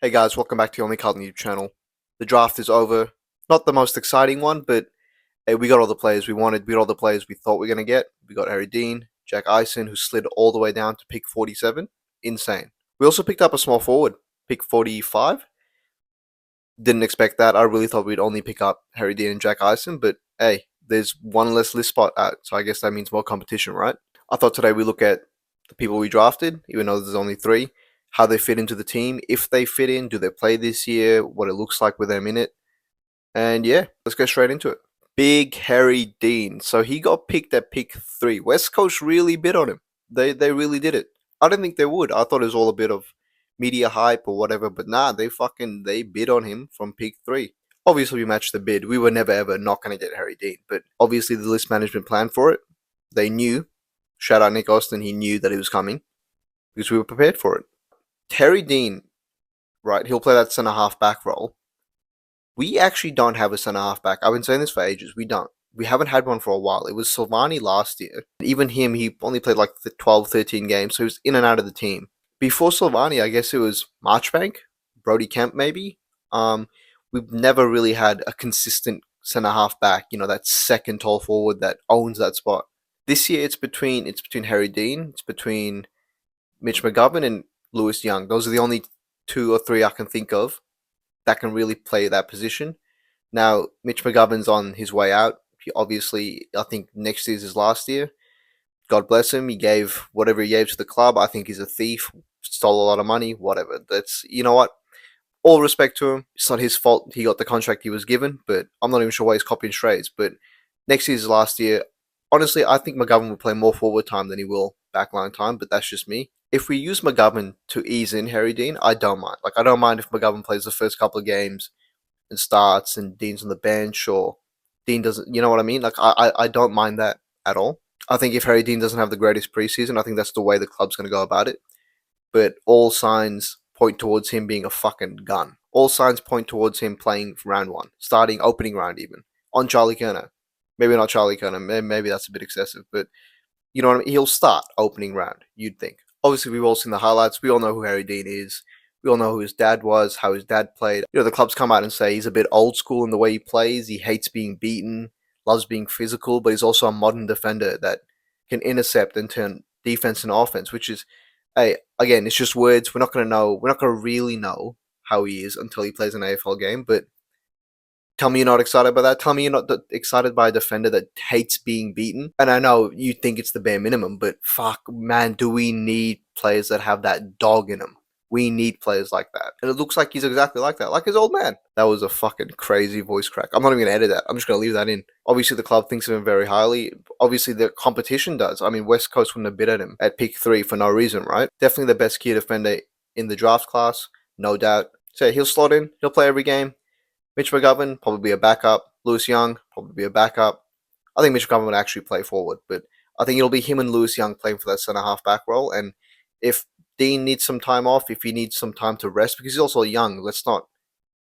Hey guys, welcome back to the OnlyCarlton YouTube channel. The draft is over. Not the most exciting one, but hey, we got all the players we wanted. We got all the players we thought we were going to get. We got Harry Dean, Jack Eisen, who slid all the way down to pick 47. Insane. We also picked up a small forward, pick 45. Didn't expect that. I really thought we'd only pick up Harry Dean and Jack Eisen, but hey, there's one less list spot out, so I guess that means more competition, right? I thought today we look at the people we drafted, even though there's only three, how they fit into the team, if they fit in, do they play this year, what it looks like with them in it. And yeah, let's go straight into it. Big Harry Dean. So he got picked at pick 3. West Coast really bid on him. They really did it. I didn't think they would. I thought it was all a bit of media hype or whatever, but nah, they bid on him from pick 3. Obviously we matched the bid. We were never ever not gonna get Harry Dean, but obviously the list management planned for it. They knew. Shout out Nick Austin, he knew that it was coming because we were prepared for it. Harry Dean, right, he'll play that centre half back role. We actually don't have a centre half back. I've been saying this for ages. We don't. We haven't had one for a while. It was Silvani last year. Even him, he only played like 12, 13 games, so he was in and out of the team. Before Silvani, I guess it was Marchbank, Brody Kemp maybe. We've never really had a consistent centre half back, that second tall forward that owns that spot. This year it's between Harry Dean, it's between Mitch McGovern and Lewis Young. Those are the only 2 or 3 I can think of that can really play that position. Now, Mitch McGovern's on his way out. He obviously, I think next year's his last year. God bless him. He gave whatever he gave to the club. I think he's a thief, stole a lot of money, whatever. That's, you know what? All respect to him. It's not his fault he got the contract he was given, but I'm not even sure why he's copying strays. But next year's his last year. Honestly, I think McGovern will play more forward time than he will backline time, but that's just me. If we use McGovern to ease in Harry Dean, I don't mind. Like, I don't mind if McGovern plays the first couple of games and starts and Dean's on the bench or Dean doesn't, you know what I mean? Like, I don't mind that at all. I think if Harry Dean doesn't have the greatest preseason, I think that's the way the club's going to go about it. But all signs point towards him being a fucking gun. All signs point towards him playing round 1, starting opening round even, on Charlie Kerner. Maybe not Charlie Kerner, maybe that's a bit excessive, but you know what I mean? He'll start opening round, you'd think. Obviously, we've all seen the highlights. We all know who Harry Dean is. We all know who his dad was, how his dad played. The clubs come out and say he's a bit old school in the way he plays. He hates being beaten, loves being physical, but he's also a modern defender that can intercept and turn defense into offense, which is, hey, again, it's just words. We're not going to really know how he is until he plays an AFL game, but tell me you're not excited by that. Tell me you're not excited by a defender that hates being beaten. And I know you think it's the bare minimum, but fuck, man, do we need players that have that dog in them? We need players like that. And it looks like he's exactly like that, like his old man. That was a fucking crazy voice crack. I'm not even going to edit that. I'm just going to leave that in. Obviously, the club thinks of him very highly. Obviously, the competition does. I mean, West Coast wouldn't have bid at him at pick 3 for no reason, right? Definitely the best key defender in the draft class, no doubt. So he'll slot in. He'll play every game. Mitch McGovern, probably a backup. Lewis Young, probably a backup. I think Mitch McGovern would actually play forward, but I think it'll be him and Lewis Young playing for that centre half back role. And if Dean needs some time off, if he needs some time to rest, because he's also young, let's not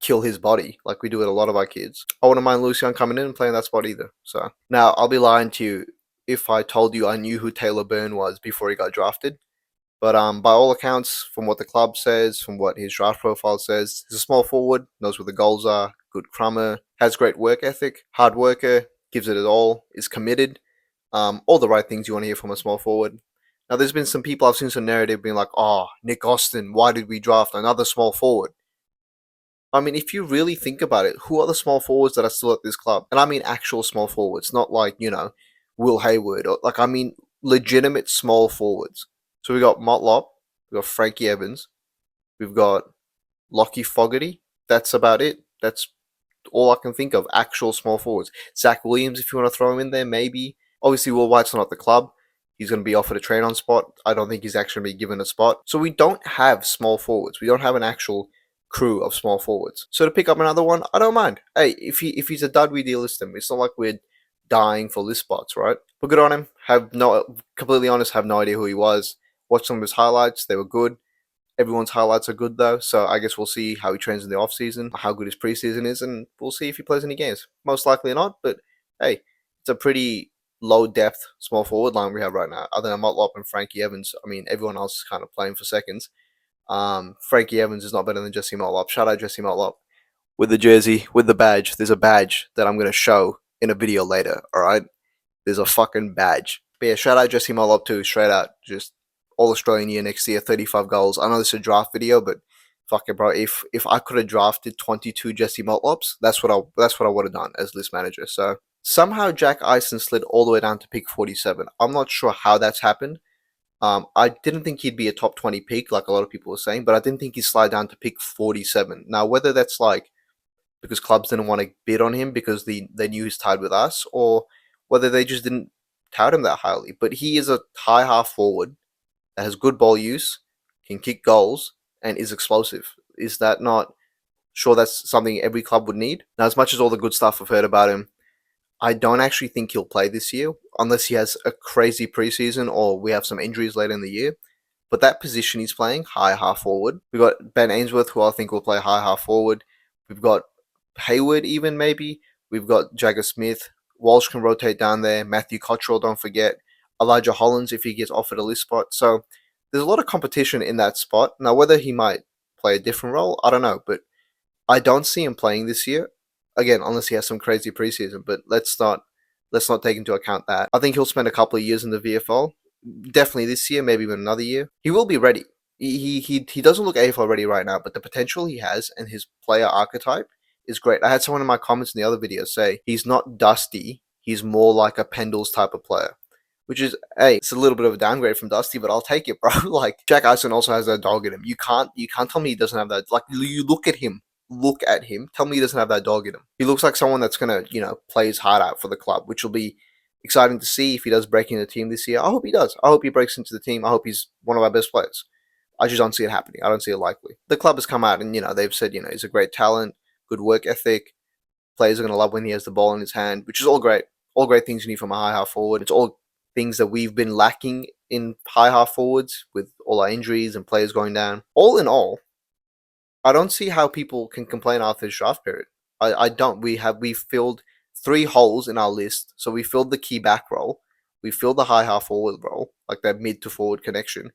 kill his body like we do with a lot of our kids. I wouldn't mind Lewis Young coming in and playing that spot either. So now I'll be lying to you if I told you I knew who Taylor Byrne was before he got drafted. But by all accounts, from what the club says, from what his draft profile says, he's a small forward, knows where the goals are, good crummer, has great work ethic, hard worker, gives it all, is committed. All the right things you want to hear from a small forward. Now, there's been some people, I've seen some narrative being like, oh, Nick Austin, why did we draft another small forward? I mean, if you really think about it, who are the small forwards that are still at this club? And I mean actual small forwards, not like, Will Hayward. Or, I mean legitimate small forwards. So we got Motlop, we got Frankie Evans, we've got Lockie Fogarty. That's about it. That's all I can think of. Actual small forwards. Zach Williams, if you want to throw him in there, maybe. Obviously, Will White's not at the club. He's going to be offered a train-on spot. I don't think he's actually going to be given a spot. So we don't have small forwards. We don't have an actual crew of small forwards. So to pick up another one, I don't mind. Hey, if he's a dud, we delist him. It's not like we're dying for list spots, right? But good on him. Completely honest, have no idea who he was. Watched some of his highlights. They were good. Everyone's highlights are good, though. So I guess we'll see how he trains in the offseason, how good his preseason is, and we'll see if he plays any games. Most likely not, but hey, it's a pretty low-depth small forward line we have right now. Other than Motlop and Frankie Evans, I mean, everyone else is kind of playing for seconds. Frankie Evans is not better than Jesse Motlop. Shout out Jesse Motlop. With the jersey, with the badge. There's a badge that I'm going to show in a video later, alright? There's a fucking badge. But yeah, shout out Jesse Motlop too, straight out. Just all Australian year next year, 35 goals. I know this is a draft video, but fuck it, bro. If I could have drafted 22 Jesse Motlops, that's what I would have done as list manager. So somehow Jack Eisen slid all the way down to pick 47. I'm not sure how that's happened. I didn't think he'd be a top 20 pick, like a lot of people were saying, but I didn't think he'd slide down to pick 47. Now, whether that's like because clubs didn't want to bid on him because they knew he's tied with us, or whether they just didn't tout him that highly. But he is a high half forward that has good ball use, can kick goals, and is explosive. Is that not? Sure, that's something every club would need. Now, as much as all the good stuff I've heard about him, I don't actually think he'll play this year unless he has a crazy preseason or we have some injuries later in the year. But that position he's playing, high half forward. We've got Ben Ainsworth, who I think will play high half forward. We've got Hayward, even maybe. We've got Jagger Smith. Walsh can rotate down there. Matthew Cottrell, don't forget. Elijah Hollins, if he gets offered a list spot. So there's a lot of competition in that spot. Now, whether he might play a different role, I don't know. But I don't see him playing this year. Again, unless he has some crazy preseason. But let's not take into account that. I think he'll spend a couple of years in the VFL. Definitely this year, maybe even another year. He will be ready. He doesn't look AFL ready right now, but the potential he has and his player archetype is great. I had someone in my comments in the other video say he's not Dusty, he's more like a Pendles type of player. Which is, hey, it's a little bit of a downgrade from Dusty, but I'll take it, bro. Like, Jack Eisen also has that dog in him. You can't tell me he doesn't have that. Like, you look at him. Tell me he doesn't have that dog in him. He looks like someone that's gonna, play his heart out for the club, which will be exciting to see if he does break into the team this year. I hope he does. I hope he breaks into the team. I hope he's one of our best players. I just don't see it happening. I don't see it likely. The club has come out and, they've said, he's a great talent, good work ethic. Players are going to love when he has the ball in his hand, which is all great. All great things you need from a high half forward. It's all things that we've been lacking in high half forwards with all our injuries and players going down. All in all, I don't see how people can complain after this draft period. I don't. We filled 3 holes in our list. So we filled the key back role. We filled the high half forward role, like that mid to forward connection.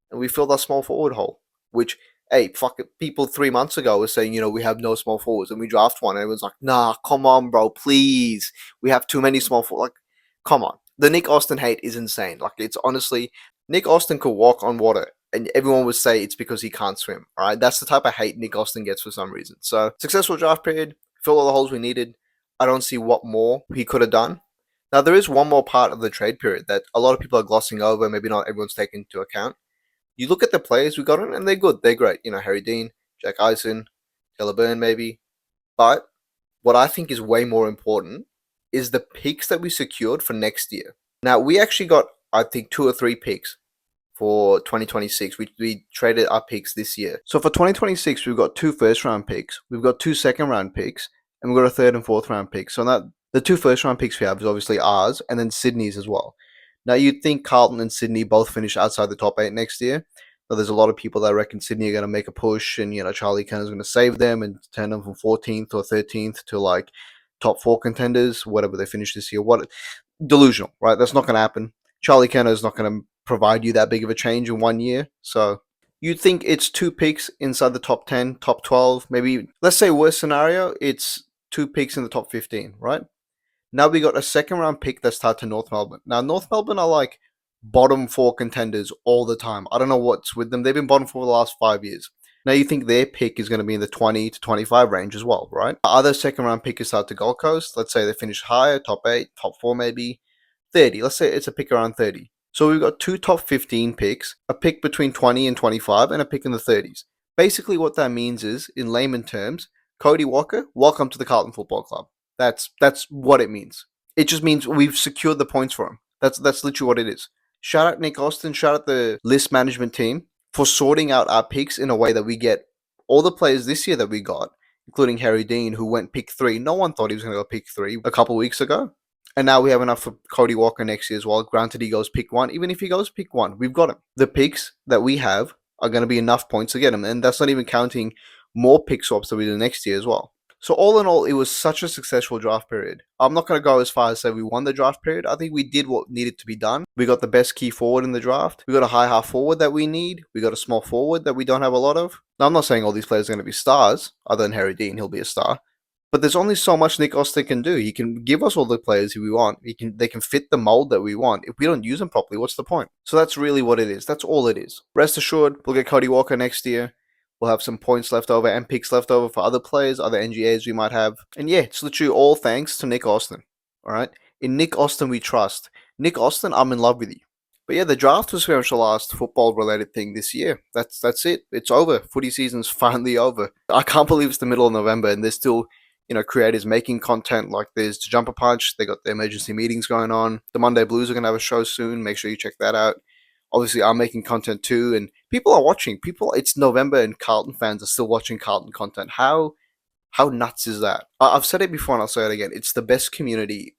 And we filled our small forward hole, which, hey, fuck it. People 3 months ago were saying, we have no small forwards. And we draft one. And everyone's like, nah, come on, bro, please. We have too many small forwards. Like, come on. The Nick Austin hate is insane. Like, it's honestly, Nick Austin could walk on water. And everyone would say it's because he can't swim, right? That's the type of hate Nick Austin gets for some reason. So, successful draft period, fill all the holes we needed. I don't see what more he could have done. Now, there is one more part of the trade period that a lot of people are glossing over. Maybe not everyone's taken into account. You look at the players we got in, and they're good. They're great. Harry Dean, Jack Eisen, Taylor Byrne, maybe. But what I think is way more important is the picks that we secured for next year. Now, we actually got, I think, 2 or 3 picks for 2026. We traded our picks this year. So for 2026, we've got 2 first-round picks. We've got 2 second-round picks. And we've got a 3rd and 4th-round pick. So that the 2 first-round picks we have is obviously ours and then Sydney's as well. Now, you'd think Carlton and Sydney both finish outside the top 8 next year. But there's a lot of people that reckon Sydney are going to make a push and, Charlie Kenner's going to save them and turn them from 14th or 13th to like top 4 contenders, whatever they finish this year. What delusional, right? That's not going to happen. Charlie Kenner is not going to provide you that big of a change in 1 year. So you'd think it's 2 picks inside the top 10, top 12, maybe, let's say worst scenario, it's 2 picks in the top 15, right? Now we got a 2nd round pick that's tied to North Melbourne. Now, North Melbourne are like bottom 4 contenders all the time. I don't know what's with them. They've been bottom for the last 5 years. Now you think their pick is going to be in the 20 to 25 range as well, right? Other 2nd round pick is tied to Gold Coast. Let's say they finish higher, top 8, top 4 maybe. 30. Let's say it's a pick around 30. So we've got 2 top 15 picks, a pick between 20 and 25, and a pick in the 30s. Basically what that means is, in layman terms, Cody Walker, welcome to the Carlton Football Club. That's what it means. It just means we've secured the points for him. That's literally what it is. Shout out Nick Austin, shout out the list management team for sorting out our picks in a way that we get all the players this year that we got, including Harry Dean, who went pick 3. No one thought he was going to go pick 3 a couple weeks ago. And now we have enough for Cody Walker next year as well. Granted, he goes pick 1. Even if he goes pick 1, we've got him. The picks that we have are going to be enough points to get him. And that's not even counting more pick swaps that we do next year as well. So all in all, it was such a successful draft period. I'm not going to go as far as say we won the draft period. I think we did what needed to be done. We got the best key forward in the draft. We got a high half forward that we need. We got a small forward that we don't have a lot of. Now, I'm not saying all these players are going to be stars. Other than Harry Dean, he'll be a star. But there's only so much Nick Austin can do. He can give us all the players who we want. They can fit the mold that we want. If we don't use them properly, what's the point? So that's really what it is. That's all it is. Rest assured, we'll get Cody Walker next year. We'll have some points left over and picks left over for other players, other NGAs we might have. And yeah, it's literally all thanks to Nick Austin. All right? In Nick Austin we trust. Nick Austin, I'm in love with you. But yeah, the draft was very much the last football-related thing this year. That's it. It's over. Footy season's finally over. I can't believe it's the middle of November and there's still creators making content. Like there's Jumper Punch. They got the emergency meetings going on. The Monday Blues are going to have a show soon. Make sure you check that out. Obviously, I'm making content too, and people are watching. It's November, and Carlton fans are still watching Carlton content. How nuts is that? I've said it before, and I'll say it again. It's the best community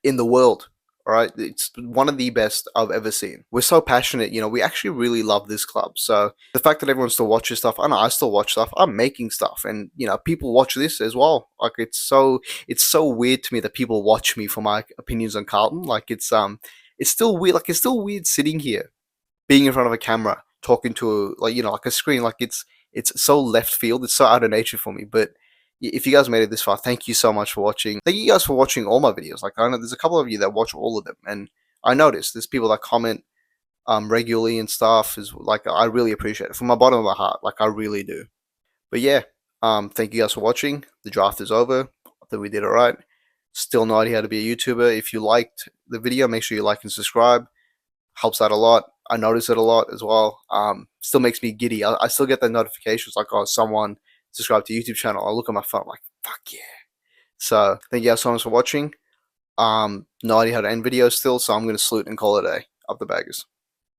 in the world. All right, it's one of the best I've ever seen. We're so passionate. We actually really love this club. So the fact that everyone still watches stuff, I know I still watch stuff. I'm making stuff, and people watch this as well. Like it's so weird to me that people watch me for my opinions on Carlton. Like it's still weird. Like it's still weird sitting here being in front of a camera, talking to like a screen, like it's so left field. It's so out of nature for me. But if you guys made it this far, thank you so much for watching. Thank you guys for watching all my videos. Like I know there's a couple of you that watch all of them, and I notice there's people that comment regularly and stuff. Is like I really appreciate it from my bottom of my heart. Like I really do. But yeah, thank you guys for watching. The draft is over. I think we did it right. Still no idea how to be a YouTuber. If you liked the video, make sure you like and subscribe. Helps out a lot. I notice it a lot as well. Still makes me giddy. I still get the notifications like, oh, someone subscribed to YouTube channel. I look at my phone, I'm like, fuck yeah. So thank you guys so much for watching. No idea how to end videos still, so I'm going to salute and call it a day. Up the baggers.